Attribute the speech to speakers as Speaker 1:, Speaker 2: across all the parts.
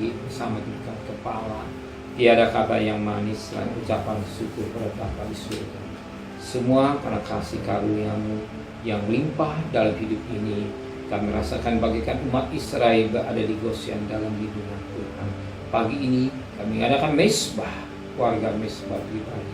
Speaker 1: langit sama tingkat kepala. Tiada kata yang manis selain ucapan syukur pada Bapa di surga. Semua karena kasih karunia-Mu yang melimpah dalam hidup ini. Kami rasakan bagaikan umat Israel berada di Goshen dalam lindungan Tuhan. Pagi ini kami mengadakan mesbah, warga mesbah pribadi.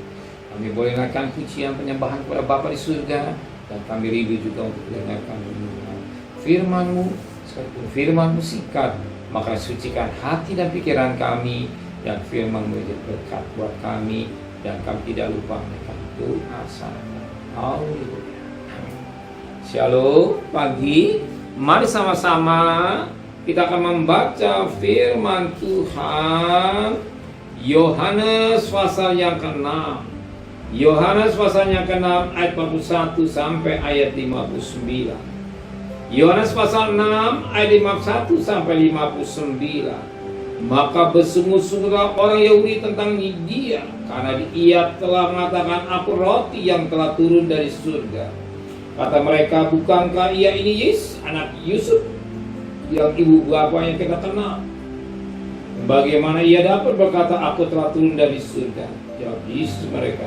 Speaker 1: Kami boleh menaikkan pujian penyembahan kepada Bapa di surga, dan kami rindu juga untuk mendengarkan renungan firman-Mu. Sekalipun firman-Mu singkat, maka sucikan hati dan pikiran kami, dan firman-Mu jadi berkat buat kami, dan kami tidak lupa menaikkan doa sana. Haleluya. Shalom. Pagi, mari sama-sama kita akan membaca firman Tuhan Yohanes pasal yang ke-6. Yohanes pasal yang ke-6 ayat 41 sampai ayat 59. Yohanes pasal 6 ayat 51 sampai 59. Maka bersungguh-sungguhlah orang Yahudi tentang dia, karena ia telah mengatakan, aku roti yang telah turun dari surga. Kata mereka, bukankah ia ini Yesus, anak Yusuf, yang ibu bapaknya kita kenal? Bagaimana ia dapat berkata, aku telah turun dari surga? Jawab Yesus mereka,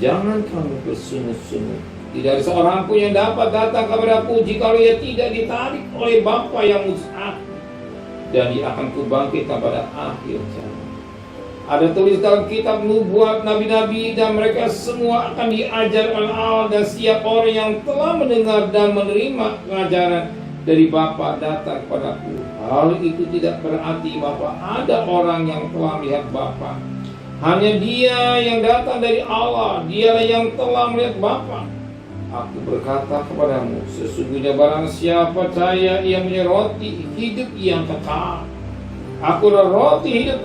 Speaker 1: jangan kamu bersungut-sungut. Tidak ada seorang pun yang dapat datang kepadaku jika ia tidak ditarik oleh Bapa yang mengutus aku, dan dia akan kubangkitkan pada akhir zaman. Ada tulis dalam kitab nubuat nabi-nabi, dan mereka semua akan diajar oleh Allah, dan setiap orang yang telah mendengar dan menerima pengajaran dari Bapa datang kepadaku. Hal itu tidak berarti Bapa ada orang yang telah melihat Bapa. Hanya dia yang datang dari Allah, dialah yang telah melihat Bapa. Aku berkata kepadamu, sesungguhnya barang siapa percaya ia punya roti hidup yang kekal. Aku adalah roti hidup.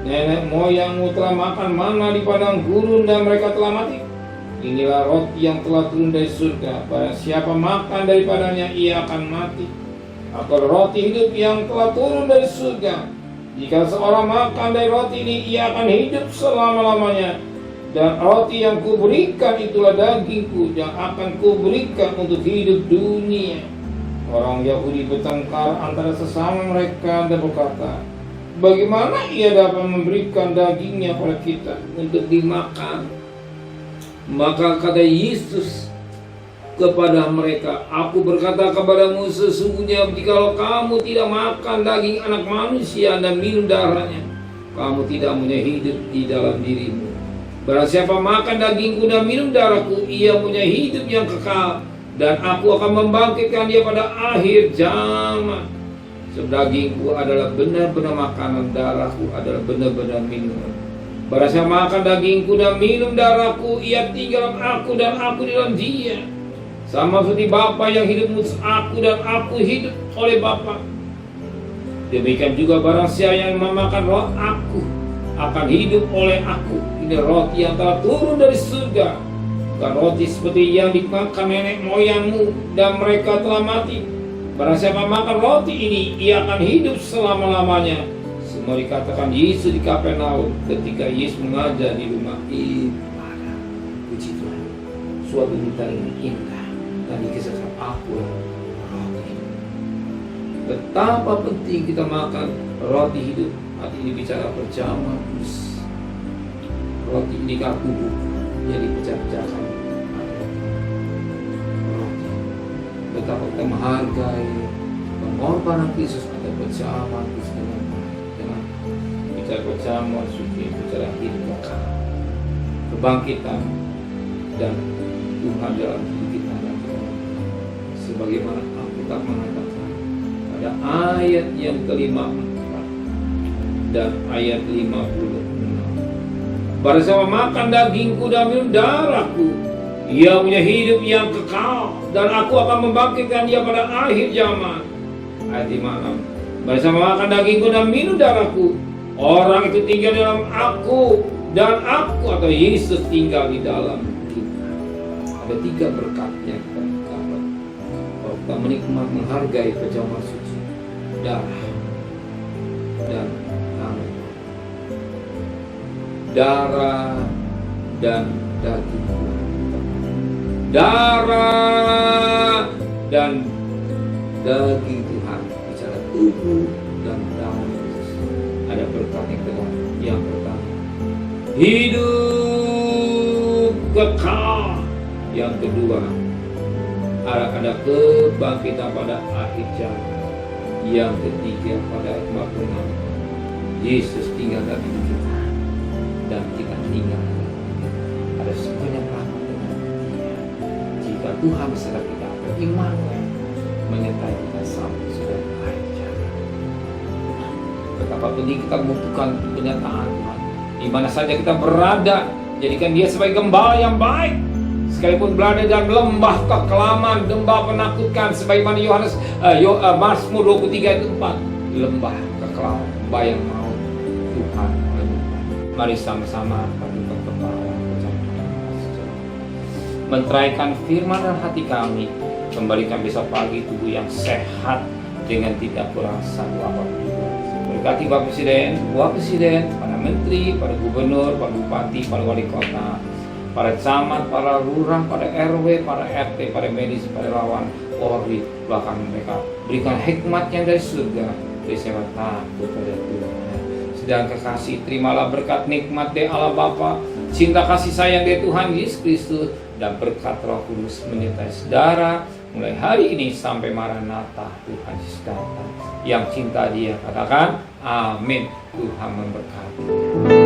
Speaker 1: Nenek moyangmu telah makan mana di padang gurun dan mereka telah mati. Inilah roti yang telah turun dari surga. Barang siapa makan daripadanya ia akan mati. Aku adalah roti hidup yang telah turun dari surga. Jika seorang makan dari roti ini, ia akan hidup selama-lamanya. Dan roti yang kuberikan itulah dagingku yang akan kuberikan untuk hidup dunia. Orang Yahudi bertengkar antara sesama mereka dan berkata, bagaimana ia dapat memberikan dagingnya pada kita untuk dimakan? Maka kata Yesus kepada mereka, aku berkata kepadamu, sesungguhnya jikalau kamu tidak makan daging anak manusia dan minum darahnya, kamu tidak punya hidup di dalam dirimu. Barang siapa makan dagingku dan minum darahku, ia punya hidup yang kekal, dan aku akan membangkitkan dia pada akhir zaman. Sebab dagingku adalah benar-benar makanan, darahku adalah benar-benar minuman. Barang siapa makan dagingku dan minum darahku, ia tinggal dalam aku dan aku di dalam dia. Sama seperti Bapa yang hidup mengutus aku dan aku hidup oleh Bapa. Demikian juga barang siapa yang memakan roh aku akan hidup oleh aku. Ini roti yang telah turun dari surga, bukan roti seperti yang dimakan nenek moyangmu dan mereka telah mati. Barang siapa makan roti ini, ia akan hidup selama-lamanya. Semua dikatakan Yesus di Kapernaum ketika Yesus mengajar di rumah ibadah. Puji Tuhan, suatu berita ini indah dan dikisahkan aku roti. Betapa penting kita makan roti hidup. Hati ini bicara perjamuan kudus. Roti ini tubuh, jadi pecah-pecahkan roti. Betapa kita menghargai pengorbanan Kristus atau perjamuan Kristus dengan bicara perjamuan suci, bicara hidup kekal, kebangkitan dan Tuhan dalam hidup kita. Sebagaimana Alkitab mengatakan pada ayat yang ke-54 dan ayat 56. Barang siapa makan dagingku dan minum darahku, ia punya hidup yang kekal, dan aku akan membangkitkan dia pada akhir zaman. Ayat 56. Barang siapa makan dagingku dan minum darahku, orang itu tinggal dalam aku, dan aku atau Yesus tinggal di dalam kita. Ada 3 berkat yang kita dapat kalau kita menikmati, menghargai perjamuan suci, darah dan darah dan daging. Darah dan daging Tuhan bicara tubuh dan darah Yesus. Tuhan. Yang pertama, hidup kekal. Yang kedua, ada kebangkitan pada akhir zaman. Yang ketiga, pada ayat 46, Yesus tinggal dalam hidup kita dan kita tinggal dalam hidup. Ada penyertaan dengan Dia. Jika Tuhan beserta kita, beriman menyertai kita sampai sudah akhir zaman. Betapa penting kita membutuhkan penyataan Tuhan. Di mana saja kita berada, jadikan Dia sebagai gembala yang baik. Sekalipun berada dalam lembah kekelaman, lembah penakutkan, sebagaimana Mazmur 23 ayat 4, lembah kekelaman, lembah yang mau Tuhan menemukan. Mari sama-sama padukan kepala, menteraikan firman dan hati kami, kembalikan besok pagi tubuh yang sehat dengan tidak kurang satu apapun. Berkati Bapak Presiden, para menteri, para gubernur, para bupati, para wali kota, para camat, para lurah, para RW, para RT, para medis, para lawan, Polri, bahkan mereka berikan hikmatnya dari surga, bersama takut pada Tuhan. Sedang kekasih, terimalah berkat nikmat dari Allah Bapa, cinta kasih sayang dari Tuhan Yesus Kristus, dan berkat Roh Kudus menyertai saudara mulai hari ini sampai Maranatha Tuhan Yesus datang. Yang cinta Dia katakan amin. Tuhan memberkati.